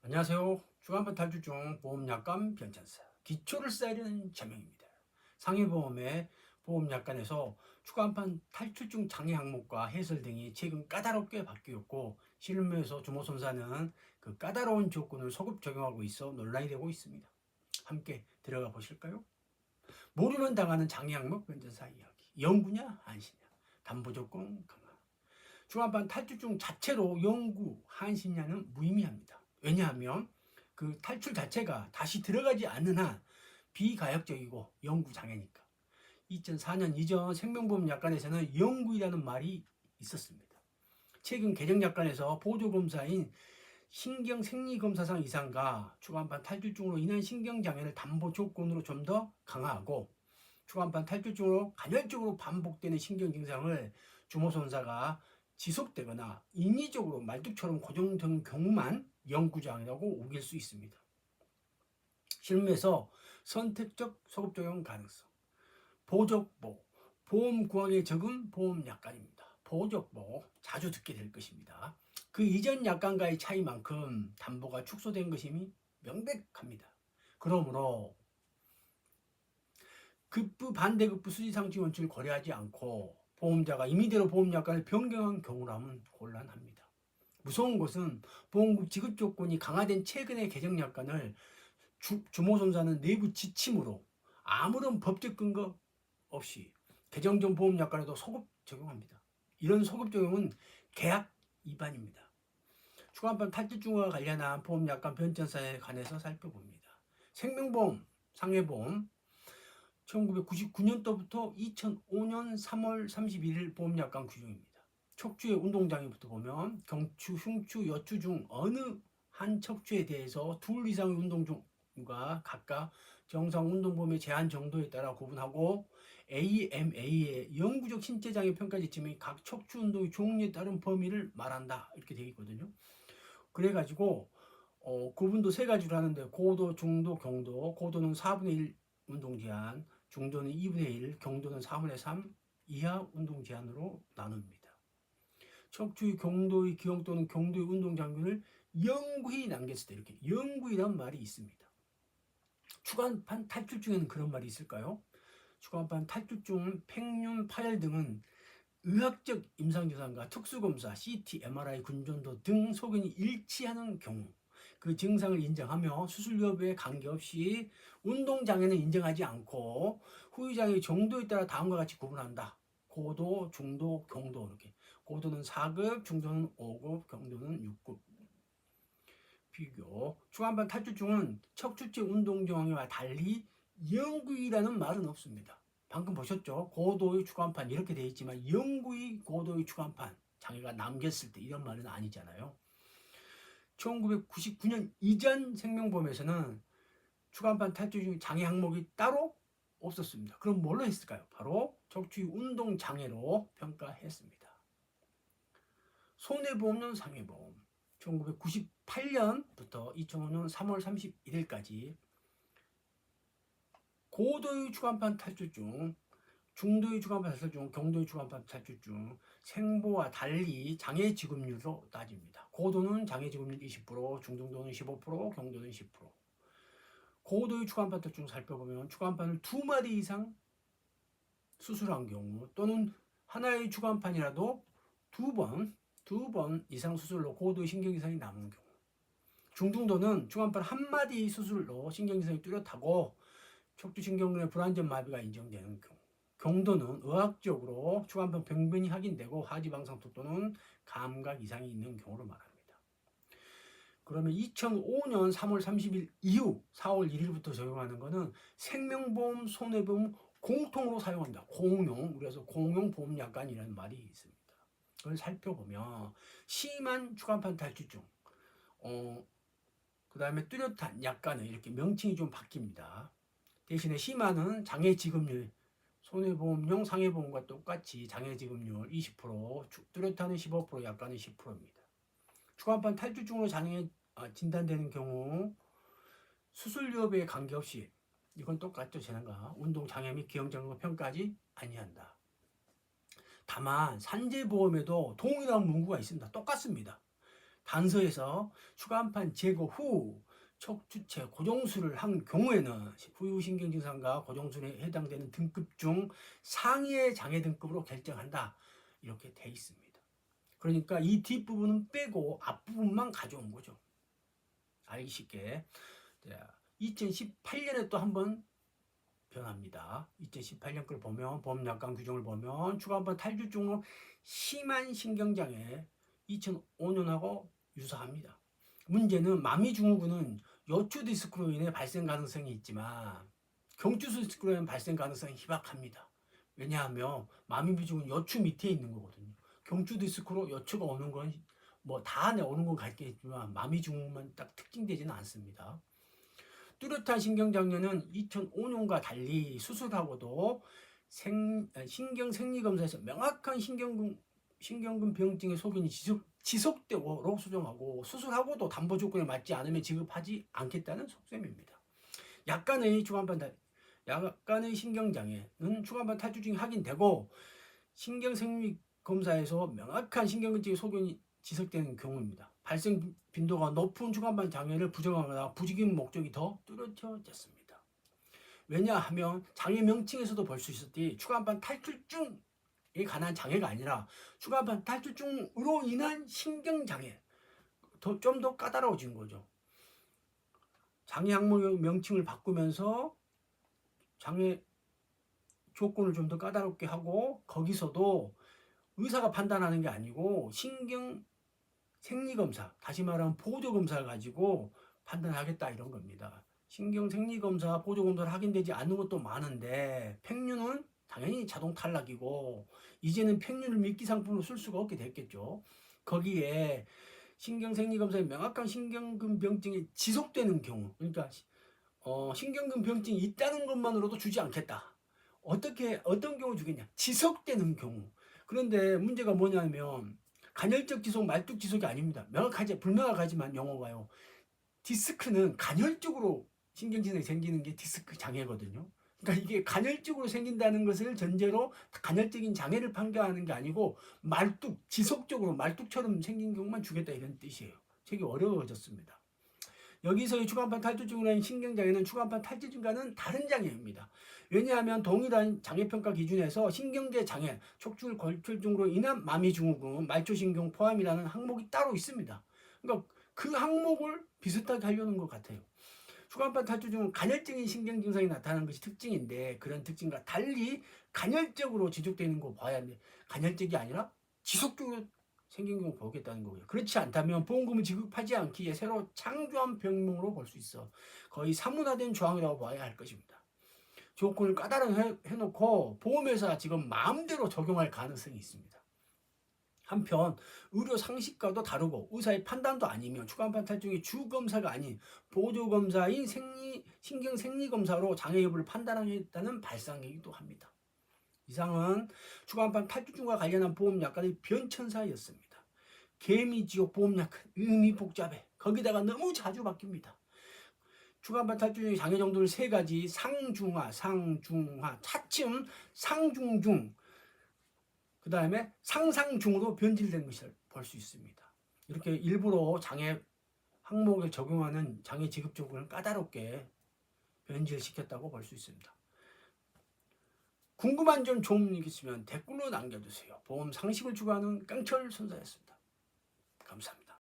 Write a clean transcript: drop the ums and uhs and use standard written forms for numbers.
안녕하세요. 주간판 탈출 중 보험약관 변천사 기초를 쌓으려는 제명입니다. 상해보험의 보험약관에서 주간판 탈출 중 장애 항목과 해설 등이 최근 까다롭게 바뀌었고 실무에서 주모선사는 그 까다로운 조건을 소급 적용하고 있어 논란이 되고 있습니다. 함께 들어가 보실까요? 모르면 당하는 장애 항목 변천사 이야기. 영구냐 안시냐 담보조건 강화. 주간판 탈출 중 자체로 영구 한시냐는 무의미합니다. 왜냐하면 그 탈출 자체가 다시 들어가지 않는 한 비가역적이고 영구 장애니까. 2004년 이전 생명보험 약관에서는 영구이라는 말이 있었습니다. 최근 개정 약관에서 보조검사인 신경생리검사상 이상과 주간판 탈출증으로 인한 신경장애를 담보 조건으로 좀 더 강화하고 주간판 탈출증으로 간헐적으로 반복되는 신경증상을 주모손사가 지속되거나 인위적으로 말뚝처럼 고정된 경우만 영구장애라고 우길 수 있습니다. 실무에서 선택적 소급 적용 가능성. 보적보, 보험 구항에 적은 보험 약관입니다. 보적보 자주 듣게 될 것입니다. 그 이전 약관과의 차이만큼 담보가 축소된 것임이 명백합니다. 그러므로 급부 반대급부 수지상지 원칙을 고려하지 않고 보험자가 임의대로 보험약관을 변경한 경우라면 곤란합니다. 무서운 것은 보험국 지급 조건이 강화된 최근의 개정약관을 주모손사는 내부 지침으로 아무런 법적 근거 없이 개정 전 보험약관에도 소급 적용합니다. 이런 소급 적용은 계약 위반입니다. 주간판 탈출증과 관련한 보험약관 변천사에 관해서 살펴봅니다. 생명보험, 상해보험 1999년도부터 2005년 3월 31일 보험약관 규정입니다. 척추의 운동장애부터 보면 경추, 흉추, 여추 중 어느 한 척추에 대해서 둘 이상의 운동 중과 각각 정상 운동범위의 제한 정도에 따라 구분하고 AMA의 영구적 신체장애 평가 지침이 각 척추 운동의 종류에 따른 범위를 말한다 이렇게 되어 있거든요. 그래가지고 구분도 세 가지로 하는데 고도, 중도, 경도. 고도는 4분의 1 운동 제한, 중도는 2분의 1, 경도는 4분의 3 이하 운동 제한으로 나눕니다. 척추의 경도의 기형 또는 경도의 운동 장균을 영구히 남겼을 때 이렇게 영구히란 말이 있습니다. 추간판 탈출증에는 그런 말이 있을까요? 추간판 탈출증, 팽윤, 파열 등은 의학적 임상증상과 특수검사, CT, MRI, 군전도 등 소견이 일치하는 경우 그 증상을 인정하며 수술 여부에 관계없이 운동장애는 인정하지 않고 후유장애 정도에 따라 다음과 같이 구분한다. 고도, 중도, 경도 이렇게. 고도는 4급, 중도는 5급, 경도는 6급. 비교. 추간판 탈출증은 척추체 운동 정황과 달리 영구이라는 말은 없습니다. 방금 보셨죠? 고도의 추간판 이렇게 되어 있지만 영구히 고도의 추간판 장애가 남겼을 때 이런 말은 아니잖아요. 1999년 이전 생명보험에서는 추간판 탈출 장애 항목이 따로 없었습니다. 그럼 뭘로 했을까요? 바로 척추 운동 장애로 평가했습니다. 손해보험용 상해보험 1998년부터 2005년 3월 31일까지 고도의 추간판 탈출증, 중도의 추간판 탈출증, 경도의 추간판 탈출증, 생보와 달리 장애 지급률로 따집니다. 고도는 장애 지급률 20%, 중등도는 15%, 경도는 10%. 고도의 추간판 탈출증 살펴보면 추간판을 2마디 이상 수술한 경우 또는 하나의 추간판이라도 두 번 이상 수술로 고도의 신경이상이 남은 경우. 중등도는 추간판 한 마디 수술로 신경이상이 뚜렷하고 척추신경근의 불완전 마비가 인정되는 경우. 경도는 의학적으로 추간판 병변이 확인되고 하지방상투 또는 감각 이상이 있는 경우를 말합니다. 그러면 2005년 3월 30일 이후 4월 1일부터 적용하는 것은 생명보험, 손해보험 공통으로 사용한다. 공용, 그래서 공용보험약관이라는 말이 있습니다. 그걸 살펴보면 심한 추간판 탈출증, 그 다음에 뚜렷한 약관은 이렇게 명칭이 좀 바뀝니다. 대신에 심한은 장애지급률, 손해보험용 상해보험과 똑같이 장애지급률 20%, 뚜렷한은 15%, 약관은 10%입니다. 추간판 탈출증으로 장애 진단되는 경우 수술 여부에 관계없이 이건 똑같죠. 재난과 운동장애 및 기형장애가 평가하지 아니한다. 다만 산재보험에도 동일한 문구가 있습니다. 똑같습니다. 단서에서 추가 한 판 제거 후 척추체 고정술을 한 경우에는 후유신경 증상과 고정술에 해당되는 등급 중 상위의 장애 등급으로 결정한다. 이렇게 돼 있습니다. 그러니까 이 뒷부분은 빼고 앞부분만 가져온 거죠. 알기 쉽게. 2018년에 또 한번 변합니다. 2018년 걸 보면 보험약관 규정을 보면 추가 한 번 탈주증으로 심한 신경장애 2005년하고 유사합니다. 문제는 마미증후군은 요추 디스크로 인해 발생 가능성이 있지만 경추 디스크로 인해 발생 가능성이 희박합니다. 왜냐하면 마미증후군 요추 밑에 있는 거거든요. 경추 디스크로 요추가 오는 건 뭐 다 오는 건 같겠지만 마미증후군만 딱 특징되지는 않습니다. 뚜렷한 신경장애는 2005년과 달리 수술하고도 신경생리검사에서 명확한 신경근 병증의 소견이 지속되도록 수정하고 수술하고도 담보 조건에 맞지 않으면 지급하지 않겠다는 속셈입니다. 약간의 신경장애는 추간판 탈주 중에 확인되고 신경생리검사에서 명확한 신경근증의 소견이 지속되는 경우입니다. 발생 빈도가 높은 추간판 장애를 부정하거나 부지기는 목적이 더 뚜렷해졌습니다. 왜냐하면 장애 명칭에서도 볼 수 있었듯이 추간판 탈출증에 관한 장애가 아니라 추간판 탈출증으로 인한 신경장애 좀 더 까다로워진 거죠. 장애 항목 명칭을 바꾸면서 장애 조건을 좀 더 까다롭게 하고 거기서도 의사가 판단하는 게 아니고 신경생리검사, 다시 말하면 보조검사를 가지고 판단하겠다 이런 겁니다. 신경생리검사, 보조검사를 확인되지 않는 것도 많은데 팽류는 당연히 자동 탈락이고 이제는 팽류를 미끼 상품으로 쓸 수가 없게 됐겠죠. 거기에 신경생리검사에 명확한 신경근 병증이 지속되는 경우, 그러니까 신경근 병증이 있다는 것만으로도 주지 않겠다. 어떤 경우 주겠냐? 지속되는 경우. 그런데 문제가 뭐냐면 간헐적 지속, 말뚝 지속이 아닙니다. 불명확하지만 용어가요. 디스크는 간헐적으로 신경질환이 생기는 게 디스크 장애거든요. 그러니까 이게 간헐적으로 생긴다는 것을 전제로 간헐적인 장애를 판가하는 게 아니고 지속적으로 말뚝처럼 생긴 경우만 주겠다 이런 뜻이에요. 되게 어려워졌습니다. 여기서의 추간판 탈주증으로 인한 신경장애는 추간판 탈주증과는 다른 장애입니다. 왜냐하면 동일한 장애평가 기준에서 신경계 장애, 척추 골절증으로 인한 마미증후군, 말초신경 포함이라는 항목이 따로 있습니다. 그러니까 그 항목을 비슷하게 하려는 것 같아요. 추간판 탈주증은 간헐적인 신경 증상이 나타나는 것이 특징인데 그런 특징과 달리 간헐적으로 지속되는 거 봐야 하는데 간헐적이 아니라 지속적으로 생긴 경우 보겠다는 거고요. 그렇지 않다면 보험금을 지급하지 않기에 새로 창조한 병명으로 볼 수 있어 거의 사문화된 조항이라고 봐야 할 것입니다. 조건을 까다롭게 해놓고 보험회사 지금 마음대로 적용할 가능성이 있습니다. 한편 의료 상식과도 다르고 의사의 판단도 아니며 추간판 탈주증의 주검사가 아닌 보조검사인 신경생리검사로 장애 여부를 판단하겠다는 발상이기도 합니다. 이상은 추간판 탈주증과 관련한 보험약관의 변천사였습니다. 개미지옥 보험약관 의미 복잡해. 거기다가 너무 자주 바뀝니다. 추간판 탈주증의 장애 정도를 세 가지 상중하, 차츰 상중중, 그 다음에 상상중으로 변질된 것을 볼 수 있습니다. 이렇게 일부러 장애 항목에 적용하는 장애 지급 조건을 까다롭게 변질시켰다고 볼 수 있습니다. 궁금한 점 좀 있으면 댓글로 남겨주세요. 보험 상식을 추구하는 깡철 선사였습니다. 감사합니다.